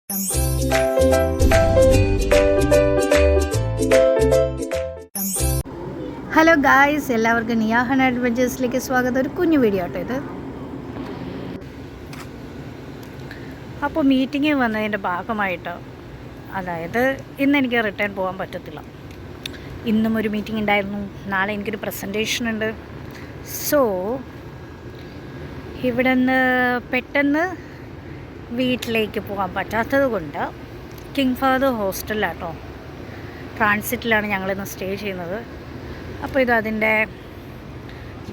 Hello guys, എല്ലാവർക്കും നിയാഹൻ അഡ്വഞ്ചേഴ്സിലേക്ക് സ്വാഗതം. ഒരു കുഞ്ഞു വീഡിയോ ആട്ടോ ഇത്. അപ്പോൾ മീറ്റിംഗ് വന്നതിൻ്റെ ഭാഗമായിട്ട്, അതായത് ഇന്ന് എനിക്ക് റിട്ടേൺ പോകാൻ പറ്റത്തില്ല. ഇന്നും ഒരു മീറ്റിംഗ് ഉണ്ടായിരുന്നു, നാളെ എനിക്കൊരു പ്രസൻറ്റേഷൻ ഉണ്ട്. സോ ഇവിടെ നിന്ന് പെട്ടെന്ന് വീട്ടിലേക്ക് പോകാൻ പറ്റാത്തത് കൊണ്ട് കിങ് ഫഹദ് ഹോസ്റ്റലിലാട്ടോ, ട്രാൻസിറ്റിലാണ് ഞങ്ങളിന്ന് സ്റ്റേ ചെയ്യുന്നത്. അപ്പോൾ ഇത് അതിൻ്റെ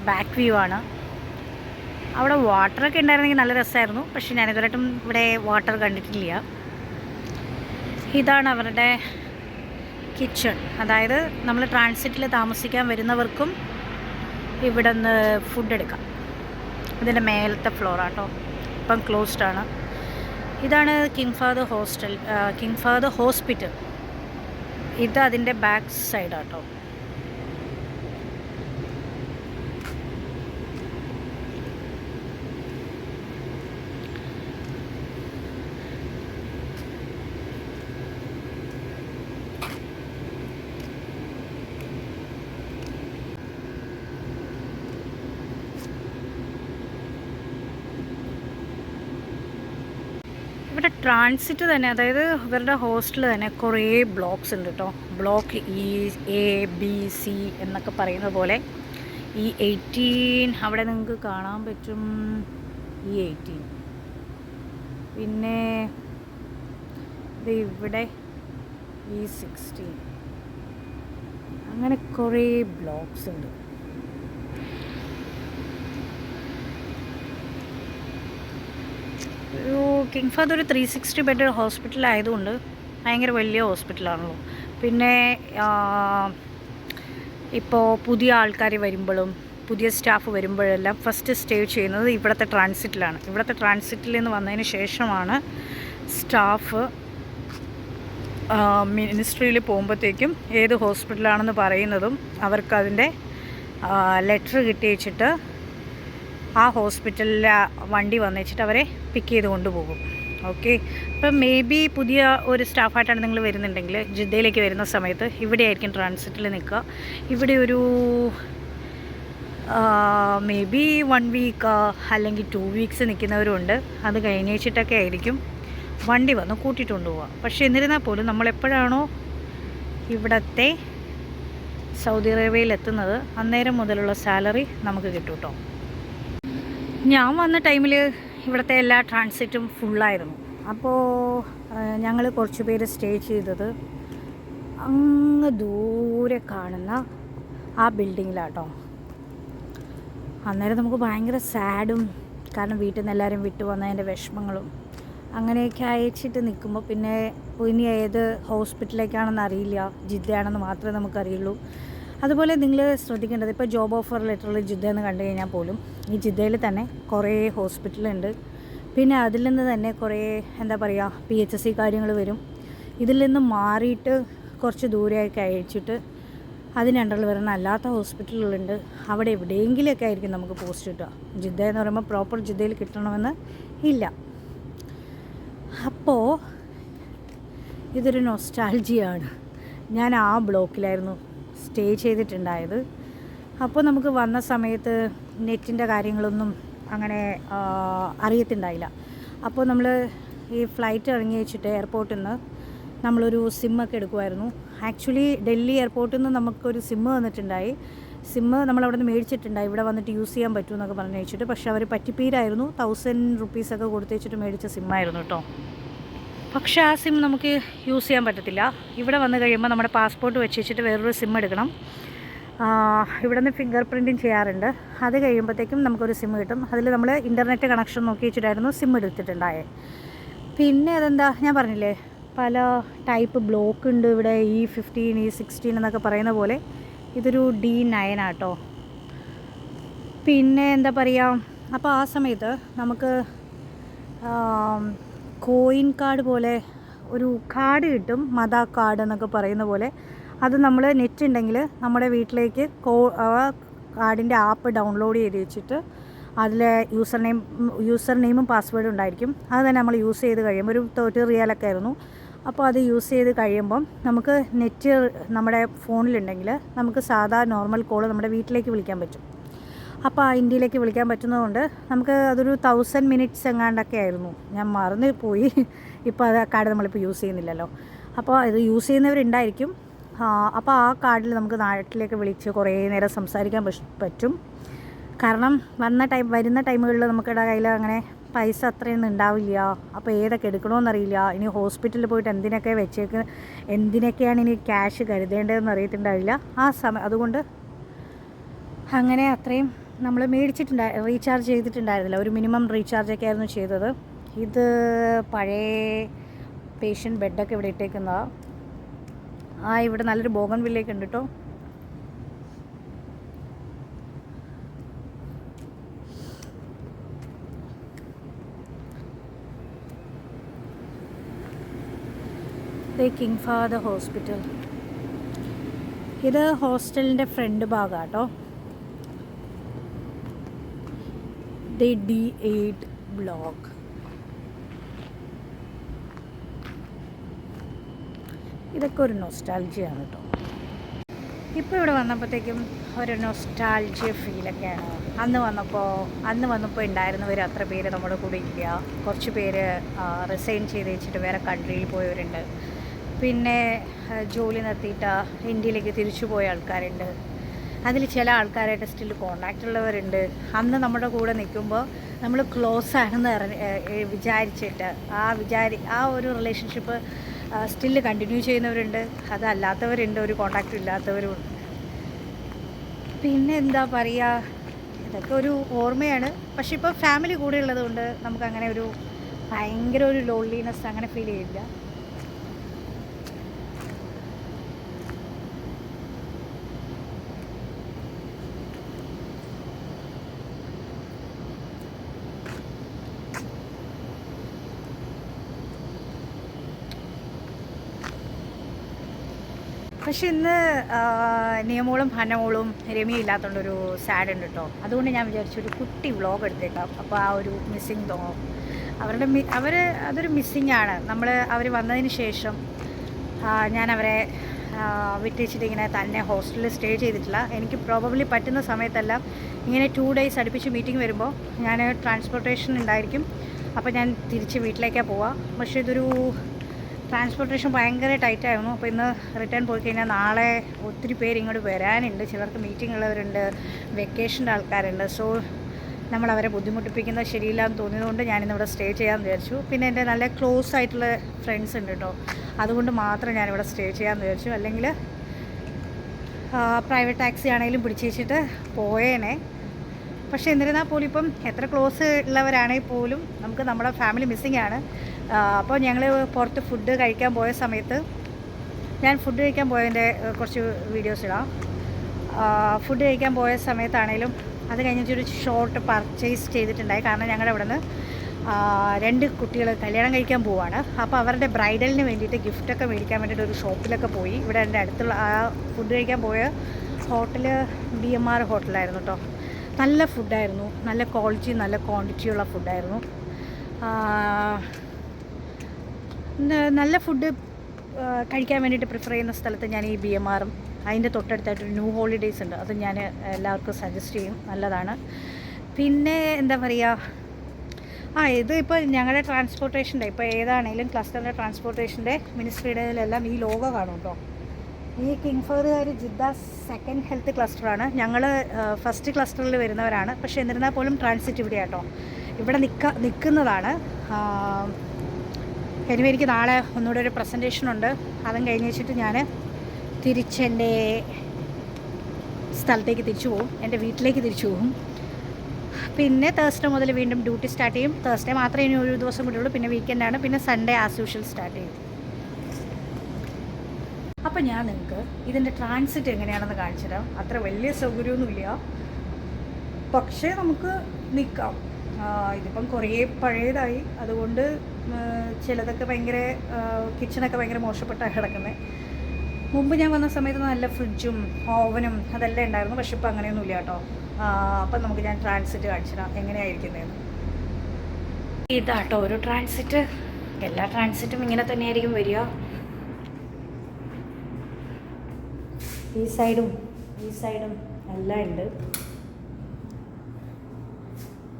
ബാക്ക് വ്യൂ ആണ്. അവിടെ വാട്ടറൊക്കെ ഉണ്ടായിരുന്നെങ്കിൽ നല്ല രസമായിരുന്നു, പക്ഷെ ഞാനിതുവരെയായിട്ടും ഇവിടെ വാട്ടർ കണ്ടിട്ടില്ല. ഇതാണ് അവരുടെ കിച്ചൺ. അതായത് നമ്മൾ ട്രാൻസിറ്റിൽ താമസിക്കാൻ വരുന്നവർക്കും ഇവിടെ നിന്ന് ഫുഡ് എടുക്കാം. ഇതിൻ്റെ മേലത്തെ ഫ്ലോറാട്ടോ, ഇപ്പം ക്ലോസ്ഡ് ആണ്. ഇതാണ് കിങ് ഫഹദ് ഹോസ്പിറ്റൽ. ഇത് അതിൻ്റെ ബാക്ക് സൈഡാട്ടോ. ഇവിടെ ട്രാൻസിറ്റ് തന്നെ, അതായത് ഇവരുടെ ഹോസ്റ്റലിൽ തന്നെ കുറേ ബ്ലോക്ക്സ് ഉണ്ട് കേട്ടോ. ബ്ലോക്ക് A, B, C എന്നൊക്കെ പറയുന്ന പോലെ E18 അവിടെ നിങ്ങൾക്ക് കാണാൻ പറ്റും. E18, പിന്നെ ഇവിടെ E16, അങ്ങനെ കുറേ ബ്ലോക്ക്സ് ഉണ്ട്. കിങ് ഫഹദ് ഒരു 360 ബെഡ് ഹോസ്പിറ്റൽ ആയതുകൊണ്ട് ഭയങ്കര വലിയ ഹോസ്പിറ്റലാണല്ലോ. പിന്നെ ഇപ്പോൾ പുതിയ ആൾക്കാർ വരുമ്പോഴും പുതിയ സ്റ്റാഫ് വരുമ്പോഴെല്ലാം ഫസ്റ്റ് സ്റ്റേ ചെയ്യുന്നത് ഇവിടുത്തെ ട്രാൻസിറ്റിലാണ്. ഇവിടുത്തെ ട്രാൻസിറ്റിൽ നിന്ന് വന്നതിന് ശേഷമാണ് സ്റ്റാഫ് മിനിസ്ട്രിയിൽ പോകുമ്പോഴത്തേക്കും ഏത് ഹോസ്പിറ്റലാണെന്ന് പറയുന്നതും അവർക്കതിൻ്റെ ലെറ്റർ കിട്ടി വെച്ചിട്ട് ആ ഹോസ്പിറ്റലിലെ വണ്ടി വന്നിട്ട് അവരെ പിക്ക് ചെയ്ത് കൊണ്ടുപോകും. ഓക്കെ, അപ്പം മേ ബി പുതിയ ഒരു സ്റ്റാഫായിട്ടാണ് നിങ്ങൾ വരുന്നുണ്ടെങ്കിൽ ജിദ്ദയിലേക്ക് വരുന്ന സമയത്ത് ഇവിടെ ആയിരിക്കും ട്രാൻസിറ്റിൽ നിൽക്കുക. ഇവിടെ ഒരു മേ ബി 1 വീക്ക് അല്ലെങ്കിൽ 2 വീക്സ് നിൽക്കുന്നവരുണ്ട്. അത് കഴിഞ്ഞ് വെച്ചിട്ടൊക്കെ ആയിരിക്കും വണ്ടി വന്ന് കൂട്ടിയിട്ട് കൊണ്ടുപോവുക. പക്ഷേ എന്നിരുന്നാൽ പോലും നമ്മളെപ്പോഴാണോ ഇവിടത്തെ സൗദി അറേബ്യയിൽ എത്തുന്നത് അന്നേരം മുതലുള്ള സാലറി നമുക്ക് കിട്ടും കേട്ടോ. ഞാൻ വന്ന ടൈമിൽ ഇവിടുത്തെ എല്ലാ ട്രാൻസിറ്റും ഫുള്ളായിരുന്നു. അപ്പോൾ ഞങ്ങൾ കുറച്ച് പേര് സ്റ്റേ ചെയ്തത് അങ്ങ് ദൂരെ കാണുന്ന ആ ബിൽഡിങ്ങിലാട്ടോ. അന്നേരം നമുക്ക് ഭയങ്കര സാഡും, കാരണം വീട്ടിൽ നിന്ന് എല്ലാവരും വിട്ടു വന്നതിൻ്റെ വിഷമങ്ങളും അങ്ങനെയൊക്കെ അയച്ചിട്ട് നിൽക്കുമ്പോൾ പിന്നെ ഇനി ഏത് ഹോസ്പിറ്റലിലേക്കാണെന്ന് അറിയില്ല, ജിദ്ദയാണെന്ന് മാത്രമേ നമുക്കറിയുള്ളൂ. അതുപോലെ നിങ്ങൾ ശ്രദ്ധിക്കേണ്ടത്, ഇപ്പോൾ ജോബ് ഓഫർ ലെറ്ററിൽ ജിദ്ദ എന്ന് കണ്ടു കഴിഞ്ഞാൽ പോലും ഈ ജിദ്ദയിൽ തന്നെ കുറേ ഹോസ്പിറ്റലുണ്ട്. പിന്നെ അതിൽ നിന്ന് തന്നെ കുറേ എന്താ പറയുക PHC കാര്യങ്ങൾ വരും. ഇതിൽ നിന്ന് മാറിയിട്ട് കുറച്ച് ദൂരെയൊക്കെ അയച്ചിട്ട് അതിന് അണ്ടറിൽ വരുന്ന അല്ലാത്ത ഹോസ്പിറ്റലുകളുണ്ട്. അവിടെ എവിടെയെങ്കിലുമൊക്കെ ആയിരിക്കും നമുക്ക് പോസ്റ്റ് കിട്ടുക. ജിദ്ദ എന്ന് പറയുമ്പോൾ പ്രോപ്പർ ജിദ്ദയിൽ കിട്ടണമെന്ന് ഇല്ല. അപ്പോൾ ഇതൊരു നൊസ്റ്റാൾജിയാണ്. ഞാൻ ആ ബ്ലോക്കിലായിരുന്നു സ്റ്റേ ചെയ്തിട്ടുണ്ടായത്. അപ്പോൾ നമുക്ക് വന്ന സമയത്ത് നെറ്റിൻ്റെ കാര്യങ്ങളൊന്നും അങ്ങനെ അറിയത്തുണ്ടായില്ല. അപ്പോൾ നമ്മൾ ഈ ഫ്ലൈറ്റ് ഇറങ്ങി വെച്ചിട്ട് എയർപോർട്ടിൽ നിന്ന് നമ്മളൊരു സിമ്മൊക്കെ എടുക്കുമായിരുന്നു. ആക്ച്വലി ഡൽഹി എയർപോർട്ടിൽ നിന്ന് നമുക്കൊരു സിമ്മ് വന്നിട്ടുണ്ടായി. സിമ്മ് നമ്മളവിടെ നിന്ന് മേടിച്ചിട്ടുണ്ടായി, ഇവിടെ വന്നിട്ട് യൂസ് ചെയ്യാൻ പറ്റുമെന്നൊക്കെ പറഞ്ഞു വെച്ചിട്ട്. പക്ഷേ അവർ പറ്റിപ്പീരായിരുന്നു. 1000 റുപ്പീസൊക്കെ കൊടുത്ത് വെച്ചിട്ട് മേടിച്ച സിമ്മായിരുന്നു കേട്ടോ. പക്ഷേ ആ സിം നമുക്ക് യൂസ് ചെയ്യാൻ പറ്റത്തില്ല. ഇവിടെ വന്നു കഴിയുമ്പോൾ നമ്മുടെ പാസ്പോർട്ട് വെച്ചിട്ട് വേറൊരു സിം എടുക്കണം. ഇവിടെ നിന്ന് ഫിംഗർ പ്രിൻറ്റിങ് ചെയ്യാറുണ്ട്. അത് കഴിയുമ്പോഴത്തേക്കും നമുക്കൊരു സിം കിട്ടും. അതിൽ നമ്മൾ ഇൻ്റർനെറ്റ് കണക്ഷൻ നോക്കി വെച്ചിട്ടായിരുന്നു സിം എടുത്തിട്ടുണ്ടായത്. പിന്നെ അതെന്താ ഞാൻ പറഞ്ഞില്ലേ, പല ടൈപ്പ് ബ്ലോക്ക് ഉണ്ട് ഇവിടെ. E15, E16 എന്നൊക്കെ പറയുന്ന പോലെ ഇതൊരു D9 ആട്ടോ. പിന്നെ എന്താ പറയുക, അപ്പോൾ ആ സമയത്ത് നമുക്ക് കോയിൻ കാർഡ് പോലെ ഒരു കാർഡ് കിട്ടും, മദാ കാർഡ് എന്നൊക്കെ പറയുന്ന പോലെ. അത് നമ്മൾ നെറ്റ് ഉണ്ടെങ്കിൽ നമ്മുടെ വീട്ടിലേക്ക് കാർഡിൻ്റെ ആപ്പ് ഡൗൺലോഡ് ചെയ്ത് വെച്ചിട്ട് അതിൽ യൂസർ നെയിമും പാസ്വേഡും ഉണ്ടായിരിക്കും. അത് തന്നെ നമ്മൾ യൂസ് ചെയ്ത് കഴിയുമ്പോൾ ഒരു 30 റിയാലൊക്കെ ആയിരുന്നു. അപ്പോൾ അത് യൂസ് ചെയ്ത് കഴിയുമ്പം നമുക്ക് നെറ്റ് നമ്മുടെ ഫോണിലുണ്ടെങ്കിൽ നമുക്ക് സാധാ നോർമൽ കോൾ നമ്മുടെ വീട്ടിലേക്ക് വിളിക്കാൻ പറ്റും. അപ്പോൾ ആ ഇന്ത്യയിലേക്ക് വിളിക്കാൻ പറ്റുന്നതുകൊണ്ട് നമുക്ക് അതൊരു 1000 മിനിറ്റ്സ് എങ്ങാണ്ടൊക്കെ ആയിരുന്നു. ഞാൻ മറന്നു പോയി. ഇപ്പോൾ അത് ആ കാർഡ് നമ്മളിപ്പോൾ യൂസ് ചെയ്യുന്നില്ലല്ലോ. അപ്പോൾ ഇത് യൂസ് ചെയ്യുന്നവരുണ്ടായിരിക്കും. അപ്പോൾ ആ കാർഡിൽ നമുക്ക് നാട്ടിലേക്ക് വിളിച്ച് കുറേ നേരം സംസാരിക്കാൻ പറ്റും. കാരണം വരുന്ന ടൈമുകളിൽ നമുക്കിടെ കയ്യിൽ അങ്ങനെ പൈസ അത്രയൊന്നും ഉണ്ടാവില്ല. അപ്പോൾ ഏതൊക്കെ എടുക്കണമെന്നറിയില്ല. ഇനി ഹോസ്പിറ്റലിൽ പോയിട്ട് എന്തിനൊക്കെയാണ് ഇനി ക്യാഷ് കരുതേണ്ടതെന്ന് അറിയത്തുണ്ടാവില്ല ആ സമയം. അതുകൊണ്ട് അങ്ങനെ അത്രയും നമ്മൾ റീചാർജ് ചെയ്തിട്ടുണ്ടായിരുന്നില്ല. ഒരു മിനിമം റീചാർജൊക്കെ ആയിരുന്നു ചെയ്തത്. ഇത് പഴയ പേഷ്യൻ്റ് ബെഡൊക്കെ ഇവിടെ ഇട്ടേക്കുന്നതാണ്. ഇവിടെ നല്ലൊരു ബോഗൺവില്ലയൊക്കെ ഉണ്ട് കേട്ടോ. King father hospital. ഇത് ഹോസ്റ്റലിൻ്റെ ഫ്രണ്ട് ഭാഗമാണ് കേട്ടോ. D8 block. ഇതൊക്കെ ഒരു നൊസ്റ്റാൾജിയാണ് കേട്ടോ. ഇപ്പോൾ ഇവിടെ വന്നപ്പോഴത്തേക്കും ഒരു നൊസ്റ്റാൾജിയ ഫീലൊക്കെയാണ്. അന്ന് വന്നപ്പോൾ ഉണ്ടായിരുന്നവർ അത്ര പേര് നമ്മുടെ കൂടെ ഇല്ല. കുറച്ച് പേര് റിസൈൻ ചെയ്ത് വെച്ചിട്ട് വേറെ കൺട്രിയിൽ പോയവരുണ്ട്. പിന്നെ ജോലി നിർത്തിയിട്ട് ഇന്ത്യയിലേക്ക് തിരിച്ചു പോയ ആൾക്കാരുണ്ട്. അതിൽ ചില ആൾക്കാരായിട്ട് സ്റ്റിൽ കോണ്ടാക്റ്റ് ഉള്ളവരുണ്ട്. അന്ന് നമ്മുടെ കൂടെ നിൽക്കുമ്പോൾ നമ്മൾ ക്ലോസ് ആണെന്ന് വിചാരിച്ചിട്ട് ആ ഒരു റിലേഷൻഷിപ്പ് സ്റ്റിൽ കണ്ടിന്യൂ ചെയ്യുന്നവരുണ്ട്. അതല്ലാത്തവരുണ്ട്, ഒരു കോണ്ടാക്റ്റും ഇല്ലാത്തവരും. പിന്നെ എന്താ പറയുക, ഇതൊക്കെ ഒരു ഓർമ്മയാണ്. പക്ഷെ ഇപ്പോൾ ഫാമിലി കൂടെ ഉള്ളതുകൊണ്ട് നമുക്കങ്ങനെ ഒരു ഭയങ്കര ഒരു ലോൺലിനെസ് അങ്ങനെ ഫീൽ ചെയ്യില്ല. പക്ഷെ ഇന്ന് നിയമോളും ഹന്നമോളും രമ്യ ഇല്ലാത്തതുകൊണ്ടൊരു സാഡ് ഉണ്ട് കേട്ടോ. അതുകൊണ്ട് ഞാൻ വിചാരിച്ചു ഒരു കുട്ടി വ്ളോഗ് എടുത്തേക്കാം. അപ്പോൾ ആ ഒരു മിസ്സിങ് തോന്നും. അതൊരു മിസ്സിങ് ആണ്. അവർ വന്നതിന് ശേഷം ഞാൻ അവരെ വിട്ടേച്ചിട്ട് ഇങ്ങനെ തന്നെ ഹോസ്റ്റലിൽ സ്റ്റേ ചെയ്തിട്ടില്ല. എനിക്ക് പ്രോബബ്ലി പറ്റുന്ന സമയത്തെല്ലാം ഇങ്ങനെ 2 ഡേയ്സ് അടുപ്പിച്ച് മീറ്റിംഗ് വരുമ്പോൾ ഞാൻ ട്രാൻസ്പോർട്ടേഷൻ ഉണ്ടായിരിക്കും. അപ്പോൾ ഞാൻ തിരിച്ച് വീട്ടിലേക്കാണ് പോവുക. പക്ഷേ ഇതൊരു ട്രാൻസ്പോർട്ടേഷൻ ഭയങ്കര ടൈറ്റായിരുന്നു. അപ്പോൾ ഇന്ന് റിട്ടേൺ പോയി കഴിഞ്ഞാൽ നാളെ ഒത്തിരി പേര് ഇങ്ങോട്ട് വരാനുണ്ട്. ചിലർക്ക് മീറ്റിംഗ് ഉള്ളവരുണ്ട്, വെക്കേഷൻ്റെ ആൾക്കാരുണ്ട്. സോ നമ്മളവരെ ബുദ്ധിമുട്ടിപ്പിക്കുന്നത് ശരിയില്ല എന്ന് തോന്നിയതുകൊണ്ട് ഞാനിന്നിവിടെ സ്റ്റേ ചെയ്യാമെന്ന് വിചാരിച്ചു. പിന്നെ എൻ്റെ നല്ല ക്ലോസ് ആയിട്ടുള്ള ഫ്രണ്ട്സ് ഉണ്ട് കേട്ടോ. അതുകൊണ്ട് മാത്രം ഞാനിവിടെ സ്റ്റേ ചെയ്യാമെന്ന് വിചാരിച്ചു. അല്ലെങ്കിൽ പ്രൈവറ്റ് ടാക്സി ആണെങ്കിലും പിടിച്ച് വെച്ചിട്ട് പോയേനെ. പക്ഷേ എന്നിരുന്നാൽ പോലും ഇപ്പം എത്ര ക്ലോസ് ഉള്ളവരാണെങ്കിൽ പോലും നമുക്ക് നമ്മുടെ ഫാമിലി മിസ്സിങ് ആണ്. അപ്പോൾ ഞങ്ങൾ പുറത്ത് ഫുഡ് കഴിക്കാൻ പോയ സമയത്ത് ഞാൻ ഫുഡ് കഴിക്കാൻ പോയതിൻ്റെ കുറച്ച് വീഡിയോസ് ഇടാം. ഫുഡ് കഴിക്കാൻ പോയ സമയത്താണേലും അത് കഴിഞ്ഞിട്ടൊരു ഷോർട്ട് പർച്ചേസ് ചെയ്തിട്ടുണ്ടായി. കാരണം ഞങ്ങളുടെ അവിടെ നിന്ന് 2 കുട്ടികൾ കല്യാണം കഴിക്കാൻ പോവുകയാണ്. അപ്പോൾ അവരുടെ ബ്രൈഡലിന് വേണ്ടിയിട്ട് ഗിഫ്റ്റൊക്കെ മേടിക്കാൻ വേണ്ടിയിട്ട് ഒരു ഷോപ്പിലൊക്കെ പോയി. ഇവിടെ എൻ്റെ അടുത്തുള്ള ആ ഫുഡ് കഴിക്കാൻ പോയ ഹോട്ടൽ BMR ഹോട്ടലായിരുന്നു കേട്ടോ. നല്ല ഫുഡായിരുന്നു, നല്ല ക്വാളിറ്റി നല്ല ക്വാണ്ടിറ്റിയുള്ള ഫുഡായിരുന്നു. നല്ല ഫുഡ് കഴിക്കാൻ വേണ്ടിയിട്ട് പ്രിഫർ ചെയ്യുന്ന സ്ഥലത്ത് ഞാൻ ഈ BMRഉം അതിൻ്റെ തൊട്ടടുത്തായിട്ടൊരു ന്യൂ ഹോളിഡേയ്സ് ഉണ്ട്. അത് ഞാൻ എല്ലാവർക്കും സജസ്റ്റ് ചെയ്യും, നല്ലതാണ്. പിന്നെ എന്താ പറയുക, ഇത് ഇപ്പോൾ ഞങ്ങളുടെ ട്രാൻസ്പോർട്ടേഷൻ്റെ ഇപ്പോൾ ഏതാണെങ്കിലും ക്ലസ്റ്ററിൻ്റെ ട്രാൻസ്പോർട്ടേഷൻ്റെ മിനിസ്ട്രിയുടെയിലെല്ലാം ഈ ലോഗോ കാണും കേട്ടോ. ഈ കിങ് ഫഹദുകാർ ജിദ്ദ 2nd ഹെൽത്ത് ക്ലസ്റ്ററാണ്. ഞങ്ങൾ ഫസ്റ്റ് ക്ലസ്റ്ററിൽ വരുന്നവരാണ്. പക്ഷേ എന്നിരുന്നാൽ പോലും ട്രാൻസിറ്റ് ഇവിടെ കേട്ടോ, ഇവിടെ നിൽക്കുന്നതാണ്. എനിവേ എനിക്ക് നാളെ ഒന്നുകൂടെ ഒരു പ്രസൻറ്റേഷൻ ഉണ്ട്. അതും കഴിഞ്ഞ് വെച്ചിട്ട് ഞാൻ തിരിച്ചെൻ്റെ സ്ഥലത്തേക്ക് തിരിച്ചു പോകും, എൻ്റെ വീട്ടിലേക്ക് തിരിച്ചു പോകും. പിന്നെ തേഴ്സ്ഡേ മുതൽ വീണ്ടും ഡ്യൂട്ടി സ്റ്റാർട്ട് ചെയ്യും. തേഴ്സ്ഡേ മാത്രമേ ഇനി ഒരു ദിവസം കൂടി ഉള്ളൂ. പിന്നെ വീക്കെൻഡാണ്. പിന്നെ സൺഡേ ആസ് യൂഷ്വൽ സ്റ്റാർട്ട് ചെയ്യും. അപ്പം ഞാൻ നിങ്ങൾക്ക് ഇതിൻ്റെ ട്രാൻസിറ്റ് എങ്ങനെയാണെന്ന് കാണിച്ചു തരാം. അത്ര വലിയ സൗകര്യമൊന്നുമില്ല, പക്ഷേ നമുക്ക് നിൽക്കാം. ഇതിപ്പം കുറേ പഴയതായി, അതുകൊണ്ട് ചിലതൊക്കെ ഭയങ്കര കിച്ചണൊക്കെ ഭയങ്കര മോശപ്പെട്ടാണ് കിടക്കുന്നത്. മുമ്പ് ഞാൻ വന്ന സമയത്ത് നല്ല ഫ്രിഡ്ജും ഓവനും അതെല്ലാം ഉണ്ടായിരുന്നു. പക്ഷെ ഇപ്പോൾ അങ്ങനെയൊന്നുമില്ല കേട്ടോ. അപ്പം നമുക്ക് ഞാൻ ട്രാൻസിറ്റ് കാണിച്ചിടാം എങ്ങനെയായിരിക്കുന്നതെന്ന്. ഇതാട്ടോ ഒരു ട്രാൻസിറ്റ്. എല്ലാ ട്രാൻസിറ്റും ഇങ്ങനെ തന്നെയായിരിക്കും വരിക. ഈ സൈഡും എല്ലാം ഉണ്ട്.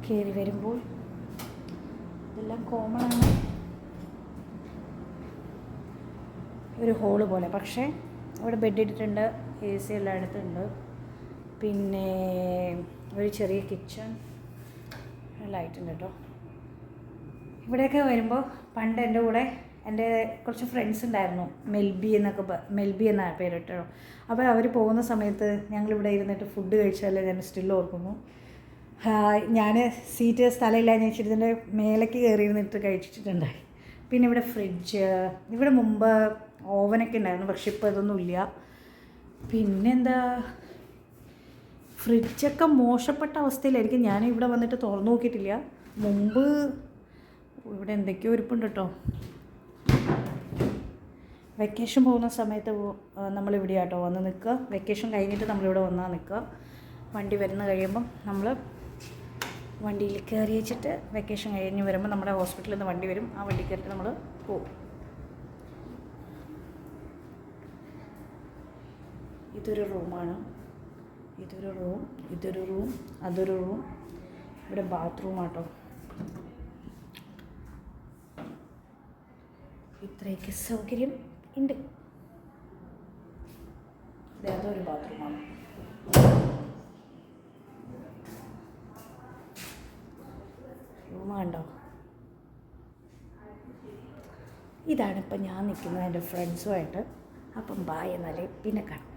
കയറി വരുമ്പോൾ ഇതെല്ലാം കോമൺ ആണ്. ഒരു ഹോള് പോലെ, പക്ഷേ ഇവിടെ ബെഡ് ഇട്ടിട്ടുണ്ട്, AC എല്ലാം എടുത്തിട്ടുണ്ട്. പിന്നെ ഒരു ചെറിയ കിച്ചൺ ലൈറ്റ് ഉണ്ട് കേട്ടോ. ഇവിടെയൊക്കെ വരുമ്പോൾ പണ്ട് എൻ്റെ കൂടെ എൻ്റെ കുറച്ച് ഫ്രണ്ട്സ് ഉണ്ടായിരുന്നു, മെൽബി എന്ന പേര് കേട്ടോ. അപ്പോൾ അവർ പോകുന്ന സമയത്ത് ഞങ്ങളിവിടെ ഇരുന്നിട്ട് ഫുഡ് കഴിച്ചാൽ ഞാൻ സ്റ്റിൽ ഓർക്കുന്നു. ഞാൻ സ്ഥലമില്ല, ഞാൻ ഇതിൻ്റെ മേലേക്ക് കയറി ഇരുന്നിട്ട് കഴിച്ചിട്ടുണ്ടായി. പിന്നെ ഇവിടെ ഫ്രിഡ്ജ്, ഇവിടെ മുമ്പ് ഓവനൊക്കെ ഉണ്ടായിരുന്നു, പക്ഷെ ഇപ്പോൾ ഇതൊന്നുമില്ല. പിന്നെന്താ, ഫ്രിഡ്ജൊക്കെ മോശപ്പെട്ട അവസ്ഥയിലായിരിക്കും. ഞാൻ ഇവിടെ വന്നിട്ട് തുറന്നു നോക്കിയിട്ടില്ല. മുമ്പ് ഇവിടെ എന്തൊക്കെയോ ഇരിപ്പുണ്ട് കേട്ടോ. വെക്കേഷൻ പോകുന്ന സമയത്ത് നമ്മളിവിടെ ആട്ടോ വന്ന് നിൽക്കുക. വെക്കേഷൻ കഴിഞ്ഞിട്ട് നമ്മളിവിടെ വന്നാൽ നിൽക്കുക. വണ്ടി വരുന്ന കഴിയുമ്പം നമ്മൾ വണ്ടിയിൽ കയറി വെച്ചിട്ട് വെക്കേഷൻ കഴിഞ്ഞ് വരുമ്പോൾ നമ്മുടെ ഹോസ്പിറ്റലിൽ നിന്ന് വണ്ടി വരും. ആ വണ്ടി കയറിയിട്ട് നമ്മൾ പോകും. ഇതൊരു റൂമാണ്. ഇതൊരു റൂം, അതൊരു റൂം. ഇവിടെ ബാത്റൂമാട്ടോ. ഇത്രയൊക്കെ സൗകര്യം ഉണ്ട്. അതൊരു ബാത്റൂമാണ്. റൂമാണ്ടോ. ഇതാണ് ഇപ്പം ഞാൻ നിൽക്കുന്നത് എൻ്റെ ഫ്രണ്ട്സുമായിട്ട്. അപ്പം ബായ് എന്നാലേ പിന്നെ കാണാം.